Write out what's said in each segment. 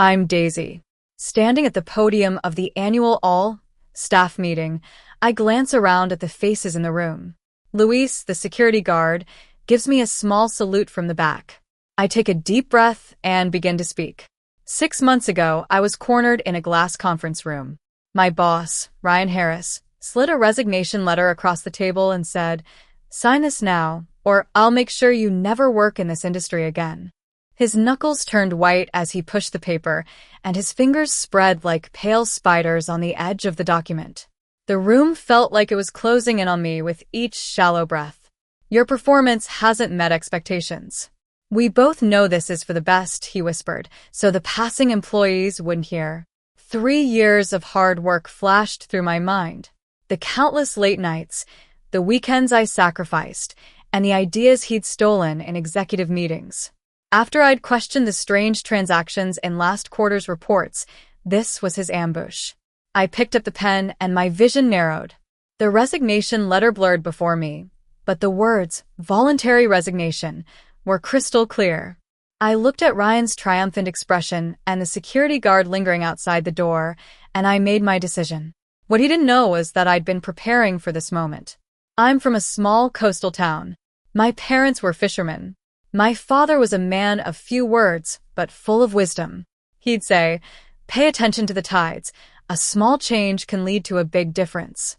I'm Daisy. Standing at the podium of the annual all-staff meeting, I glance around at the faces in the room. Luis, the security guard, gives me a small salute from the back. I take a deep breath and begin to speak. 6 months ago, I was cornered in a glass conference room. My boss, Ryan Harris, slid a resignation letter across the table and said, "Sign this now, or I'll make sure you never work in this industry again." His knuckles turned white as he pushed the paper, and his fingers spread like pale spiders on the edge of the document. The room felt like it was closing in on me with each shallow breath. "Your performance hasn't met expectations. We both know this is for the best," he whispered, so the passing employees wouldn't hear. 3 years of hard work flashed through my mind. The countless late nights, the weekends I sacrificed, and the ideas he'd stolen in executive meetings. After I'd questioned the strange transactions in last quarter's reports, this was his ambush. I picked up the pen and my vision narrowed. The resignation letter blurred before me, but the words, "voluntary resignation," were crystal clear. I looked at Ryan's triumphant expression and the security guard lingering outside the door, and I made my decision. What he didn't know was that I'd been preparing for this moment. I'm from a small coastal town. My parents were fishermen. My father was a man of few words, but full of wisdom. He'd say, "Pay attention to the tides. A small change can lead to a big difference."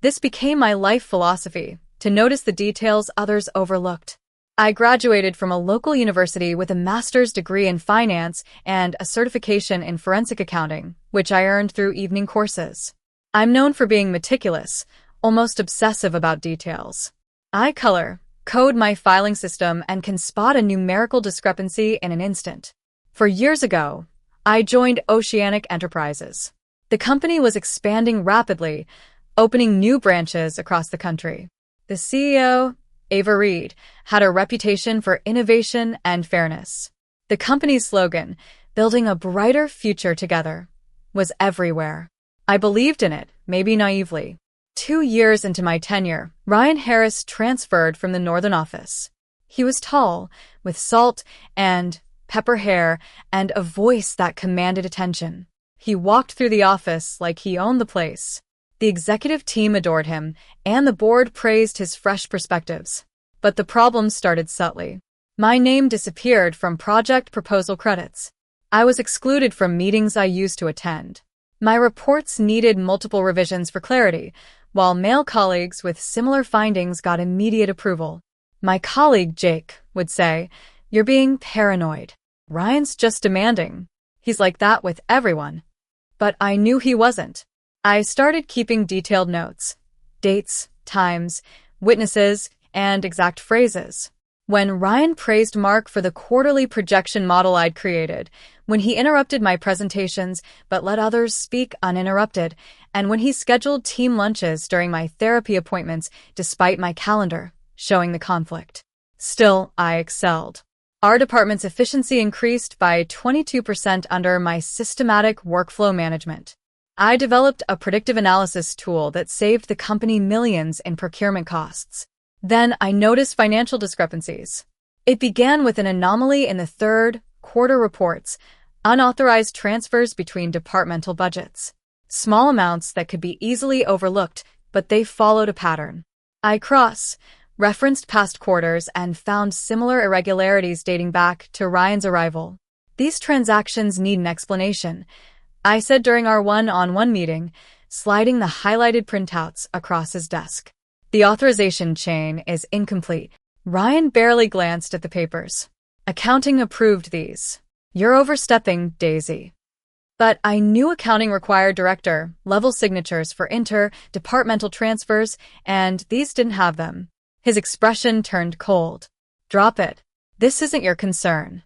This became my life philosophy, to notice the details others overlooked. I graduated from a local university with a master's degree in finance and a certification in forensic accounting, which I earned through evening courses. I'm known for being meticulous, almost obsessive about details. I code my filing system and can spot a numerical discrepancy in an instant. 4 years ago, I joined Oceanic Enterprises. The company was expanding rapidly, opening new branches across the country. The CEO, Ava Reed, had a reputation for innovation and fairness. The company's slogan, "Building a brighter future together," was everywhere. I believed in it, maybe naively. 2 years into my tenure, Ryan Harris transferred from the northern office. He was tall, with salt and pepper hair, and a voice that commanded attention. He walked through the office like he owned the place. The executive team adored him, and the board praised his fresh perspectives. But the problem started subtly. My name disappeared from project proposal credits. I was excluded from meetings I used to attend. My reports needed multiple revisions for clarity, while male colleagues with similar findings got immediate approval. My colleague, Jake, would say, "You're being paranoid. Ryan's just demanding. He's like that with everyone." But I knew he wasn't. I started keeping detailed notes, dates, times, witnesses, and exact phrases. When Ryan praised Mark for the quarterly projection model I'd created, when he interrupted my presentations but let others speak uninterrupted, and when he scheduled team lunches during my therapy appointments despite my calendar showing the conflict. Still, I excelled. Our department's efficiency increased by 22% under my systematic workflow management. I developed a predictive analysis tool that saved the company millions in procurement costs. Then I noticed financial discrepancies. It began with an anomaly in the third quarter reports, unauthorized transfers between departmental budgets. Small amounts that could be easily overlooked, but they followed a pattern. I cross-referenced past quarters and found similar irregularities dating back to Ryan's arrival. "These transactions need an explanation," I said during our one-on-one meeting, sliding the highlighted printouts across his desk. "The authorization chain is incomplete." Ryan barely glanced at the papers. "Accounting approved these. You're overstepping, Daisy." But I knew accounting required director-level signatures for inter-departmental transfers, and these didn't have them. His expression turned cold. "Drop it. This isn't your concern."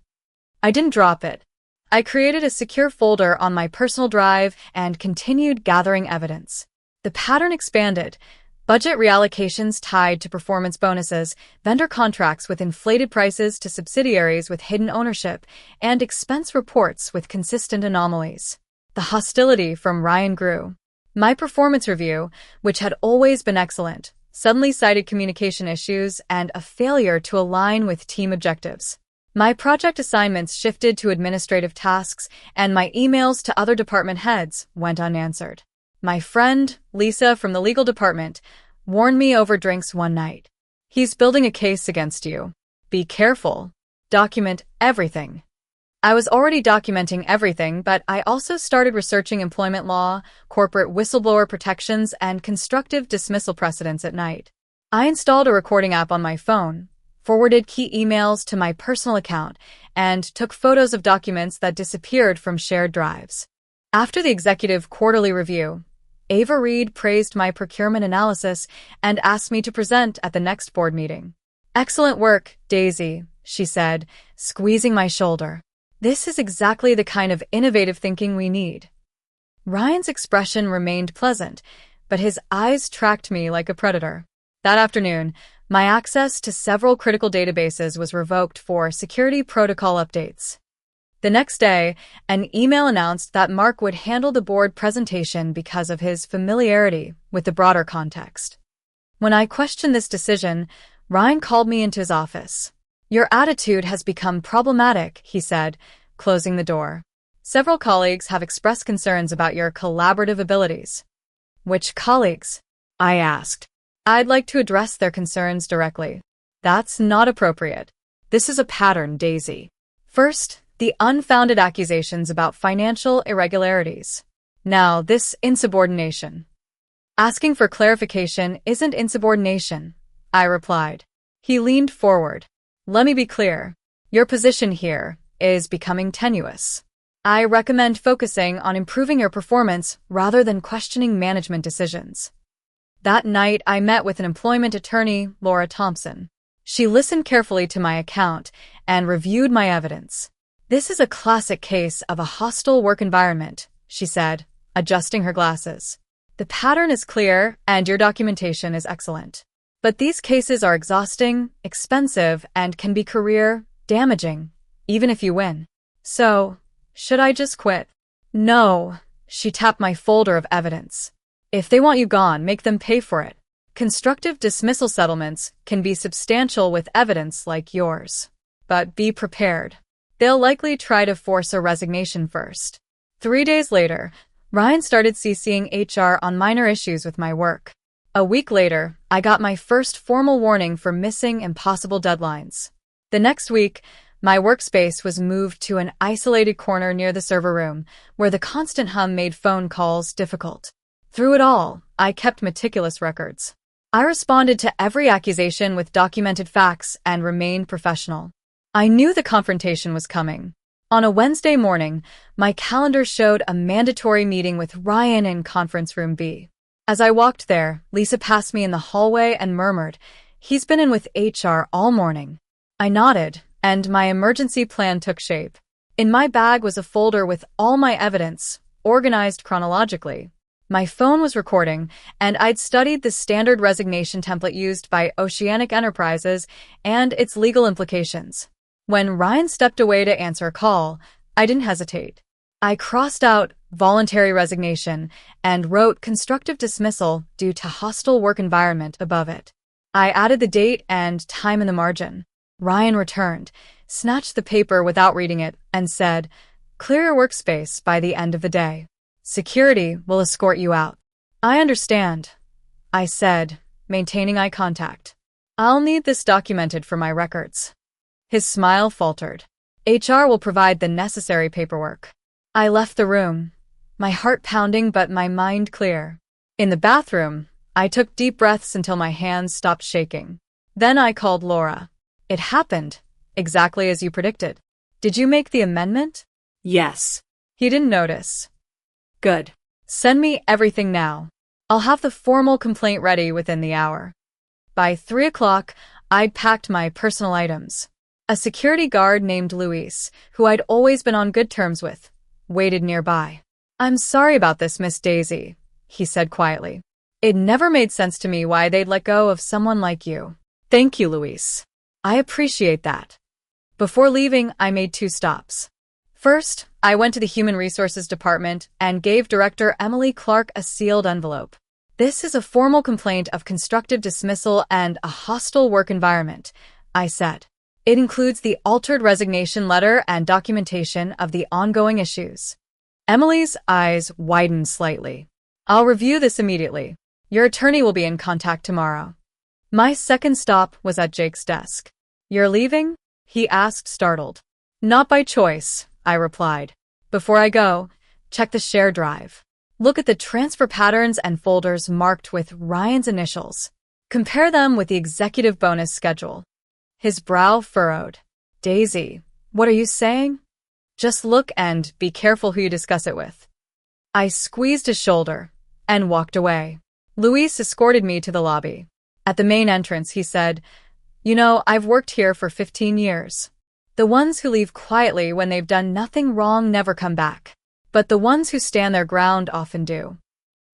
I didn't drop it. I created a secure folder on my personal drive and continued gathering evidence. The pattern expanded. Budget reallocations tied to performance bonuses, vendor contracts with inflated prices to subsidiaries with hidden ownership, and expense reports with consistent anomalies. The hostility from Ryan grew. My performance review, which had always been excellent, suddenly cited communication issues and a failure to align with team objectives. My project assignments shifted to administrative tasks, and my emails to other department heads went unanswered. My friend, Lisa from the legal department, warned me over drinks one night. "He's building a case against you. Be careful. Document everything." I was already documenting everything, but I also started researching employment law, corporate whistleblower protections, and constructive dismissal precedents at night. I installed a recording app on my phone, forwarded key emails to my personal account, and took photos of documents that disappeared from shared drives. After the executive quarterly review, Ava Reed praised my procurement analysis and asked me to present at the next board meeting. "Excellent work, Daisy," she said, squeezing my shoulder. "This is exactly the kind of innovative thinking we need." Ryan's expression remained pleasant, but his eyes tracked me like a predator. That afternoon, my access to several critical databases was revoked for security protocol updates. The next day, an email announced that Mark would handle the board presentation because of his familiarity with the broader context. When I questioned this decision, Ryan called me into his office. "Your attitude has become problematic," he said, closing the door. "Several colleagues have expressed concerns about your collaborative abilities." "Which colleagues?" I asked. "I'd like to address their concerns directly." "That's not appropriate. This is a pattern, Daisy. First, the unfounded accusations about financial irregularities. Now, this insubordination." "Asking for clarification isn't insubordination," I replied. He leaned forward. "Let me be clear. Your position here is becoming tenuous. I recommend focusing on improving your performance rather than questioning management decisions." That night, I met with an employment attorney, Laura Thompson. She listened carefully to my account and reviewed my evidence. "This is a classic case of a hostile work environment," she said, adjusting her glasses. "The pattern is clear and your documentation is excellent. But these cases are exhausting, expensive, and can be career-damaging, even if you win. So, should I just quit?" "No," she tapped my folder of evidence. "If they want you gone, make them pay for it. Constructive dismissal settlements can be substantial with evidence like yours. But be prepared. They'll likely try to force a resignation first." 3 days later, Ryan started CCing HR on minor issues with my work. A week later, I got my first formal warning for missing impossible deadlines. The next week, my workspace was moved to an isolated corner near the server room, where the constant hum made phone calls difficult. Through it all, I kept meticulous records. I responded to every accusation with documented facts and remained professional. I knew the confrontation was coming. On a Wednesday morning, my calendar showed a mandatory meeting with Ryan in Conference Room B. As I walked there, Lisa passed me in the hallway and murmured, "He's been in with HR all morning." I nodded, and my emergency plan took shape. In my bag was a folder with all my evidence, organized chronologically. My phone was recording, and I'd studied the standard resignation template used by Oceanic Enterprises and its legal implications. When Ryan stepped away to answer a call, I didn't hesitate. I crossed out voluntary resignation and wrote constructive dismissal due to hostile work environment above it. I added the date and time in the margin. Ryan returned, snatched the paper without reading it, and said, "Clear your workspace by the end of the day. Security will escort you out." "I understand," I said, maintaining eye contact. "I'll need this documented for my records." His smile faltered. "HR will provide the necessary paperwork." I left the room, my heart pounding but my mind clear. In the bathroom, I took deep breaths until my hands stopped shaking. Then I called Laura. "It happened, exactly as you predicted. Did you make the amendment?" "Yes." He didn't notice. "Good. Send me everything now. I'll have the formal complaint ready within the hour." By 3 o'clock, I'd packed my personal items. A security guard named Luis, who I'd always been on good terms with, waited nearby. "I'm sorry about this, Miss Daisy," he said quietly. "It never made sense to me why they'd let go of someone like you." "Thank you, Luis. I appreciate that." Before leaving, I made 2 stops. First, I went to the Human Resources Department and gave Director Emily Clark a sealed envelope. "This is a formal complaint of constructive dismissal and a hostile work environment," I said. It includes the altered resignation letter and documentation of the ongoing issues. Emily's eyes widened slightly. I'll review this immediately. Your attorney will be in contact tomorrow. My second stop was at Jake's desk. You're leaving? He asked, startled. Not by choice, I replied. Before I go, check the share drive. Look at the transfer patterns and folders marked with Ryan's initials. Compare them with the executive bonus schedule. His brow furrowed. Daisy, what are you saying? Just look and be careful who you discuss it with. I squeezed his shoulder and walked away. Luis escorted me to the lobby. At the main entrance, he said, You know, I've worked here for 15 years. The ones who leave quietly when they've done nothing wrong never come back. But the ones who stand their ground often do.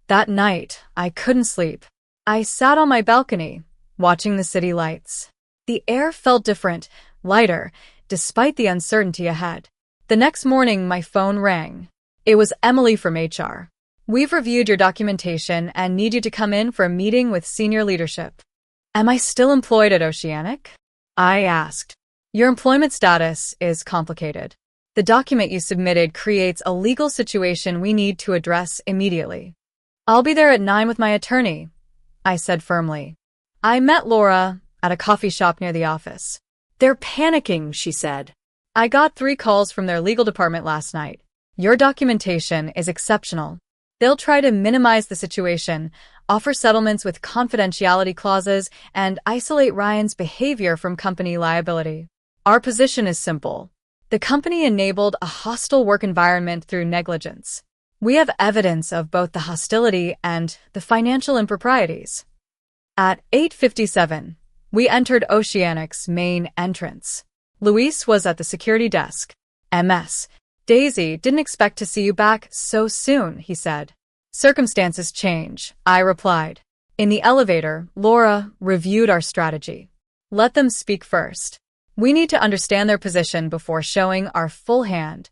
That night, I couldn't sleep. I sat on my balcony, watching the city lights. The air felt different, lighter, despite the uncertainty ahead. The next morning, my phone rang. It was Emily from HR. We've reviewed your documentation and need you to come in for a meeting with senior leadership. Am I still employed at Oceanic? I asked. Your employment status is complicated. The document you submitted creates a legal situation we need to address immediately. I'll be there at 9 with my attorney, I said firmly. I met Laura at a coffee shop near the office. They're panicking, she said. I got 3 calls from their legal department last night. Your documentation is exceptional. They'll try to minimize the situation, offer settlements with confidentiality clauses, and isolate Ryan's behavior from company liability. Our position is simple. The company enabled a hostile work environment through negligence. We have evidence of both the hostility and the financial improprieties. At 8:57, we entered Oceanic's main entrance. Luis was at the security desk. MS. Daisy, didn't expect to see you back so soon, he said. Circumstances change, I replied. In the elevator, Laura reviewed our strategy. Let them speak first. We need to understand their position before showing our full hand.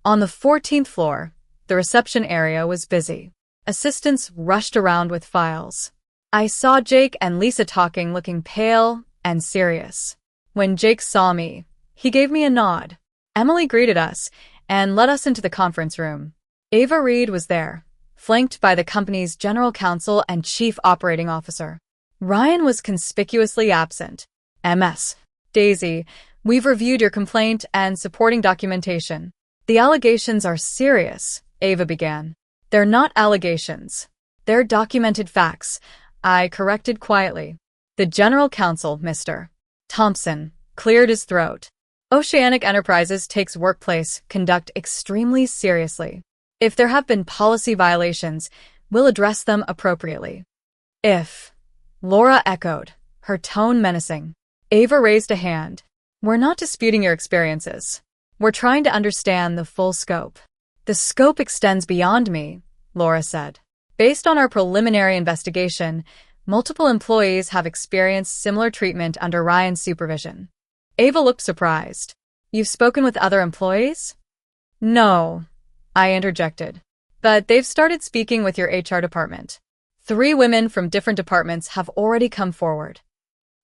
On the 14th floor, the reception area was busy. Assistants rushed around with files. I saw Jake and Lisa talking, looking pale and serious. When Jake saw me, he gave me a nod. Emily greeted us and led us into the conference room. Ava Reed was there, flanked by the company's general counsel and chief operating officer. Ryan was conspicuously absent. MS. Daisy, we've reviewed your complaint and supporting documentation. The allegations are serious, Ava began. They're not allegations. They're documented facts, I corrected quietly. The general counsel, Mr. Thompson, cleared his throat. Oceanic Enterprises takes workplace conduct extremely seriously. If there have been policy violations, we'll address them appropriately. If, Laura echoed, her tone menacing. Ava raised a hand. We're not disputing your experiences. We're trying to understand the full scope. The scope extends beyond me, Laura said. Based on our preliminary investigation, multiple employees have experienced similar treatment under Ryan's supervision. Ava looked surprised. You've spoken with other employees? No, I interjected. But they've started speaking with your HR department. 3 women from different departments have already come forward.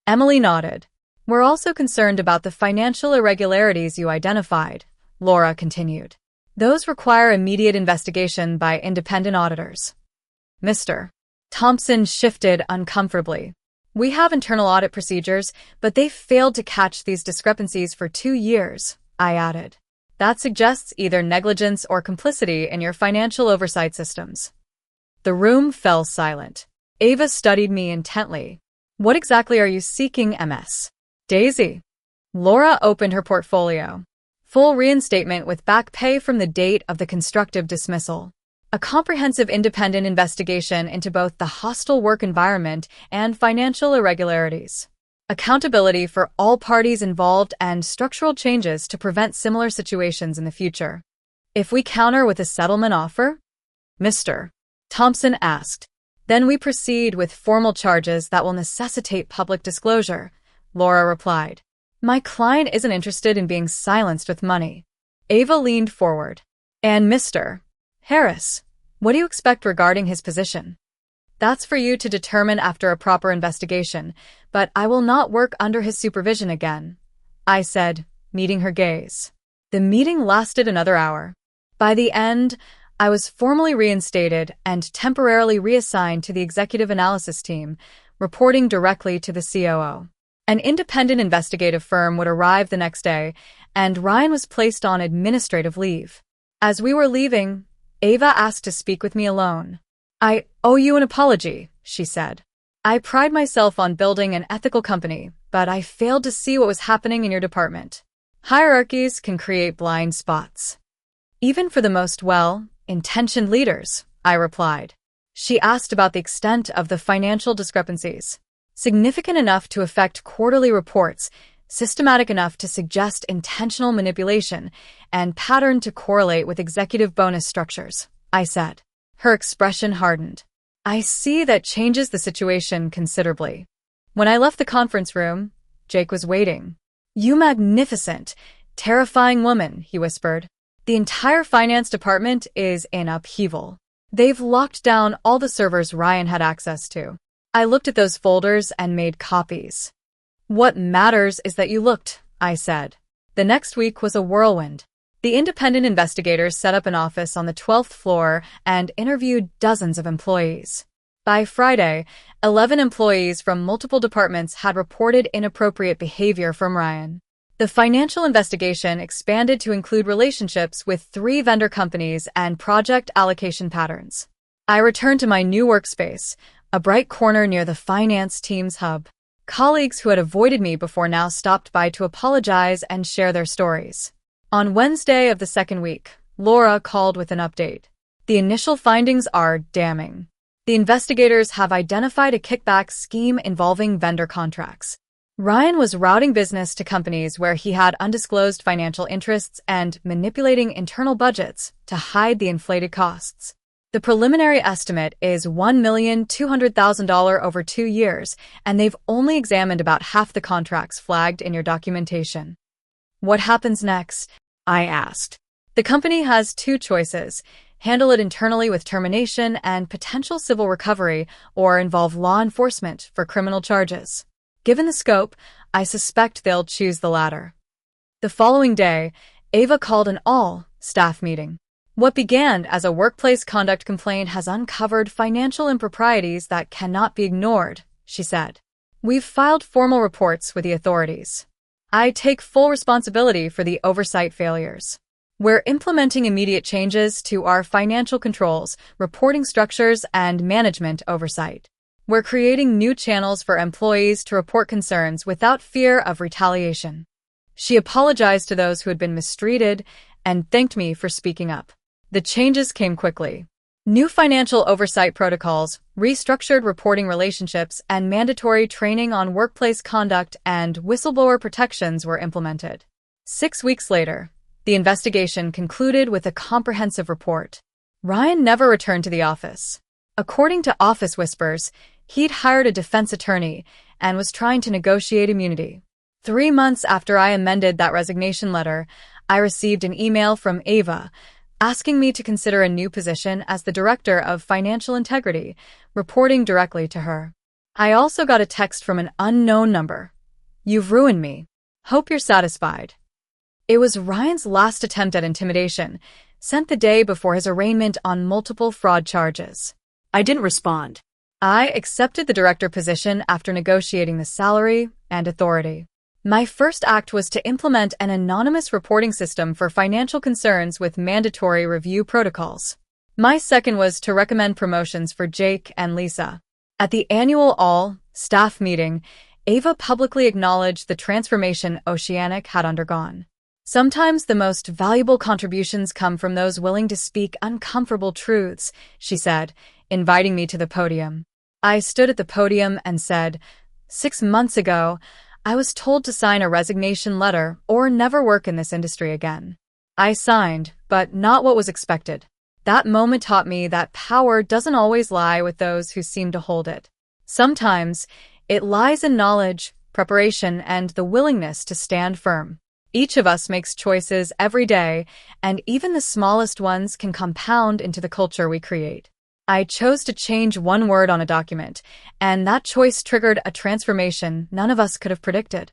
Emily nodded. We're also concerned about the financial irregularities you identified, Laura continued. Those require immediate investigation by independent auditors. Mr. Thompson shifted uncomfortably. We have internal audit procedures, but they've failed to catch these discrepancies for 2 years, I added. That suggests either negligence or complicity in your financial oversight systems. The room fell silent. Ava studied me intently. What exactly are you seeking, MS? Daisy. Laura opened her portfolio. Full reinstatement with back pay from the date of the constructive dismissal. A comprehensive independent investigation into both the hostile work environment and financial irregularities. Accountability for all parties involved and structural changes to prevent similar situations in the future. If we counter with a settlement offer? Mr. Thompson asked. Then we proceed with formal charges that will necessitate public disclosure, Laura replied. My client isn't interested in being silenced with money. Ava leaned forward. And Mr. Harris, what do you expect regarding his position? That's for you to determine after a proper investigation, but I will not work under his supervision again, I said, meeting her gaze. The meeting lasted another hour. By the end, I was formally reinstated and temporarily reassigned to the executive analysis team, reporting directly to the COO. An independent investigative firm would arrive the next day, and Ryan was placed on administrative leave. As we were leaving, Ava asked to speak with me alone. "I owe you an apology," she said. "I pride myself on building an ethical company, but I failed to see what was happening in your department. Hierarchies can create blind spots. Even for the most well-intentioned leaders," I replied. She asked about the extent of the financial discrepancies. "Significant enough to affect quarterly reports, systematic enough to suggest intentional manipulation, and patterned to correlate with executive bonus structures," I said. Her expression hardened. "I see that changes the situation considerably." When I left the conference room, Jake was waiting. "You magnificent, terrifying woman," he whispered. "The entire finance department is in upheaval. They've locked down all the servers Ryan had access to." I looked at those folders and made copies. "What matters is that you looked," I said. The next week was a whirlwind. The independent investigators set up an office on the 12th floor and interviewed dozens of employees. By Friday, 11 employees from multiple departments had reported inappropriate behavior from Ryan. The financial investigation expanded to include relationships with 3 vendor companies and project allocation patterns. I returned to my new workspace, a bright corner near the finance team's hub. Colleagues who had avoided me before now stopped by to apologize and share their stories. On Wednesday of the second week, Laura called with an update. "The initial findings are damning. The investigators have identified a kickback scheme involving vendor contracts. Ryan was routing business to companies where he had undisclosed financial interests and manipulating internal budgets to hide the inflated costs. The preliminary estimate is $1,200,000 over 2 years, and they've only examined about half the contracts flagged in your documentation." "What happens next?" I asked. "The company has 2 choices: handle it internally with termination and potential civil recovery, or involve law enforcement for criminal charges. Given the scope, I suspect they'll choose the latter." The following day, Ava called an all-staff meeting. "What began as a workplace conduct complaint has uncovered financial improprieties that cannot be ignored," she said. "We've filed formal reports with the authorities. I take full responsibility for the oversight failures. We're implementing immediate changes to our financial controls, reporting structures, and management oversight. We're creating new channels for employees to report concerns without fear of retaliation." She apologized to those who had been mistreated and thanked me for speaking up. The changes came quickly. New financial oversight protocols, restructured reporting relationships, and mandatory training on workplace conduct and whistleblower protections were implemented. 6 weeks later, the investigation concluded with a comprehensive report. Ryan never returned to the office. According to Office Whispers, he'd hired a defense attorney and was trying to negotiate immunity. 3 months after I amended that resignation letter, I received an email from Ava asking me to consider a new position as the Director of Financial Integrity, reporting directly to her. I also got a text from an unknown number. "You've ruined me. Hope you're satisfied." It was Ryan's last attempt at intimidation, sent the day before his arraignment on multiple fraud charges. I didn't respond. I accepted the director position after negotiating the salary and authority. My first act was to implement an anonymous reporting system for financial concerns with mandatory review protocols. My second was to recommend promotions for Jake and Lisa. At the annual all-staff meeting, Ava publicly acknowledged the transformation Oceanic had undergone. "Sometimes the most valuable contributions come from those willing to speak uncomfortable truths," she said, inviting me to the podium. I stood at the podium and said, 6 months ago, I was told to sign a resignation letter or never work in this industry again. I signed, but not what was expected. That moment taught me that power doesn't always lie with those who seem to hold it. Sometimes, it lies in knowledge, preparation, and the willingness to stand firm. Each of us makes choices every day, and even the smallest ones can compound into the culture we create. I chose to change one word on a document, and that choice triggered a transformation none of us could have predicted.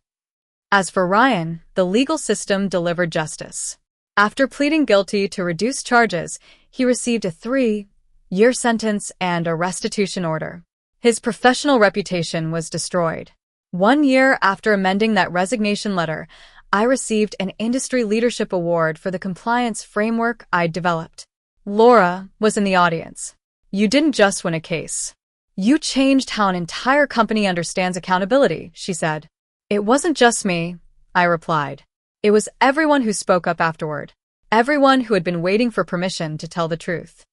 As for Ryan, the legal system delivered justice. After pleading guilty to reduced charges, he received a 3-year sentence and a restitution order. His professional reputation was destroyed. 1 year after amending that resignation letter, I received an industry leadership award for the compliance framework I'd developed. Laura was in the audience. "You didn't just win a case. You changed how an entire company understands accountability," she said. "It wasn't just me," I replied. "It was everyone who spoke up afterward. Everyone who had been waiting for permission to tell the truth."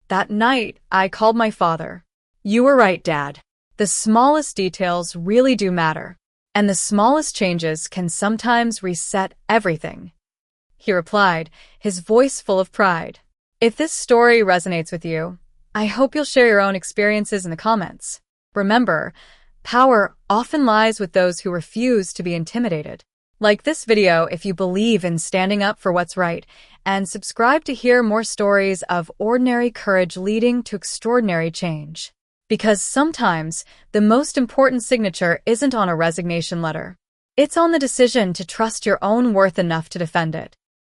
That night, I called my father. "You were right, Dad. The smallest details really do matter, and the smallest changes can sometimes reset everything." He replied, his voice full of pride. If this story resonates with you, I hope you'll share your own experiences in the comments. Remember, power often lies with those who refuse to be intimidated. Like this video if you believe in standing up for what's right, and subscribe to hear more stories of ordinary courage leading to extraordinary change. Because sometimes, the most important signature isn't on a resignation letter. It's on the decision to trust your own worth enough to defend it.